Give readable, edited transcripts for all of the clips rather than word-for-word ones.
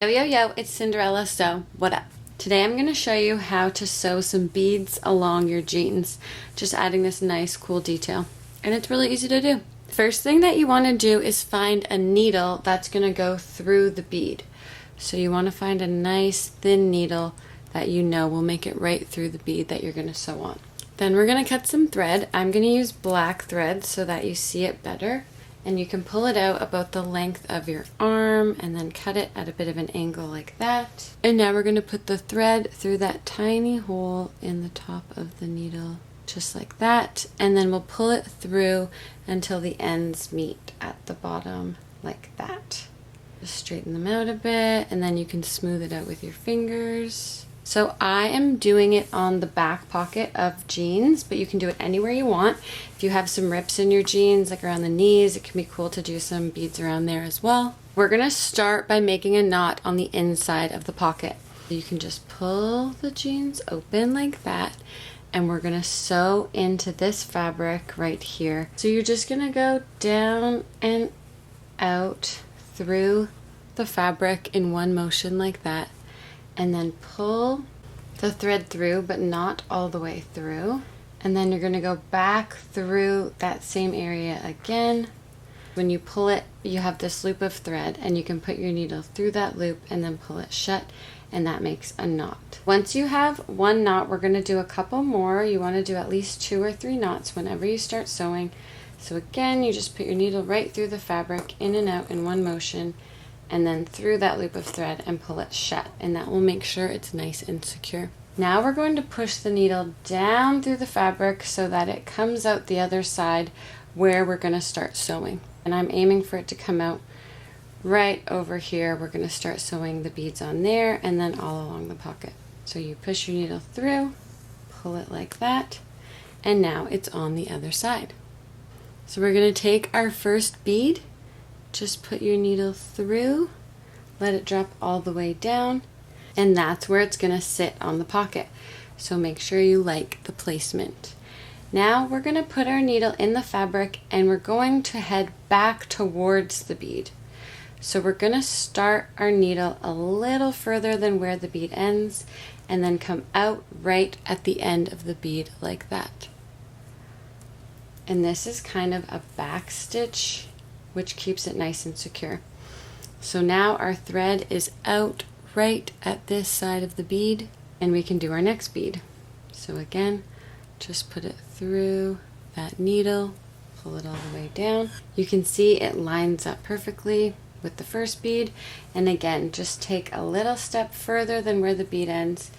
Yo, it's Cinderella Sew. What up? Today I'm going to show you how to sew some beads along your jeans, just adding this nice cool detail. And it's really easy to do. First thing that you want to do is find a needle that's going to go through the bead. So you want to find a nice thin needle that you know will make it right through the bead that you're going to sew on. Then we're going to cut some thread. I'm going to use black thread so that you see it better. And you can pull it out about the length of your arm and then cut it at a bit of an angle like that. And now we're going to put the thread through that tiny hole in the top of the needle, just like that. And then we'll pull it through until the ends meet at the bottom like that. Just straighten them out a bit and then you can smooth it out with your fingers. So I am doing it on the back pocket of jeans, but you can do it anywhere you want. If you have some rips in your jeans, like around the knees, it can be cool to do some beads around there as well. We're gonna start by making a knot on the inside of the pocket. You can just pull the jeans open like that, and we're gonna sew into this fabric right here. So you're just gonna go down and out through the fabric in one motion like that. And then pull the thread through, but not all the way through. And then you're gonna go back through that same area again. When you pull it, you have this loop of thread and you can put your needle through that loop and then pull it shut, and that makes a knot. Once you have one knot, we're gonna do a couple more. You wanna do at least 2 or 3 knots whenever you start sewing. So again, you just put your needle right through the fabric, in and out in one motion, and then through that loop of thread and pull it shut, and that will make sure it's nice and secure. Now we're going to push the needle down through the fabric so that it comes out the other side where we're going to start sewing. And I'm aiming for it to come out right over here. We're going to start sewing the beads on there and then all along the pocket. So you push your needle through, pull it like that, and now it's on the other side. So we're going to take our first bead. Just put your needle through, let it drop all the way down, and that's where it's going to sit on the pocket. So make sure you like the placement. Now we're going to put our needle in the fabric and we're going to head back towards the bead. So we're going to start our needle a little further than where the bead ends and then come out right at the end of the bead like that. And this is kind of a back stitch, which keeps it nice and secure. So now our thread is out right at this side of the bead and we can do our next bead. So again, just put it through that needle, pull it all the way down. You can see it lines up perfectly with the first bead, and again, just take a little step further than where the bead ends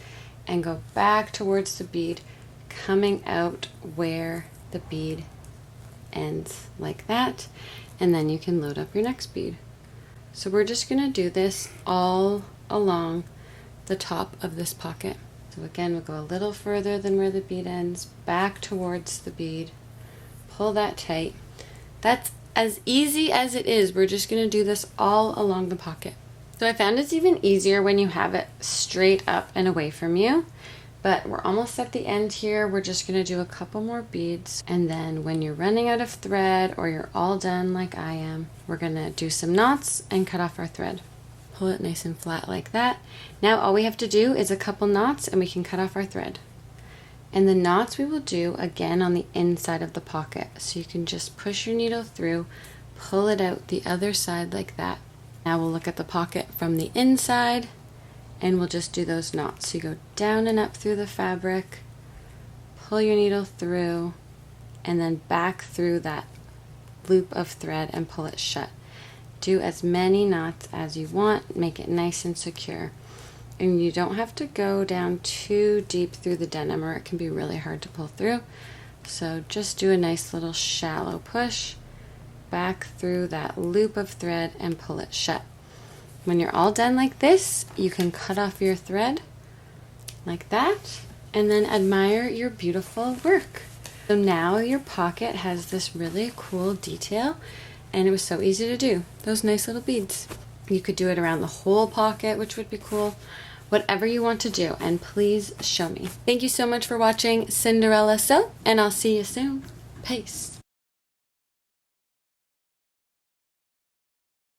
and go back towards the bead, coming out where the bead ends like that. And then you can load up your next bead. So we're just going to do this all along the top of this pocket. So again, we'll go a little further than where the bead ends, back towards the bead, pull that tight. That's as easy as it is. We're just going to do this all along the pocket. So I found it's even easier when you have it straight up and away from you. But we're almost at the end here. We're just going to do a couple more beads, and then when you're running out of thread or you're all done like I am, we're going to do some knots and cut off our thread. Pull it nice and flat like that. Now all we have to do is a couple knots and we can cut off our thread. And the knots we will do again on the inside of the pocket. So you can just push your needle through, pull it out the other side like that. Now we'll look at the pocket from the inside, and we'll just do those knots. So you go down and up through the fabric, pull your needle through, and then back through that loop of thread and pull it shut. Do as many knots as you want, make it nice and secure. And you don't have to go down too deep through the denim or it can be really hard to pull through. So just do a nice little shallow push back through that loop of thread and pull it shut. When you're all done like this, you can cut off your thread like that and then admire your beautiful work. So now your pocket has this really cool detail, and it was so easy to do. Those nice little beads. You could do it around the whole pocket, which would be cool. Whatever you want to do, and please show me. Thank you so much for watching Cinderella Sew, and I'll see you soon. Peace.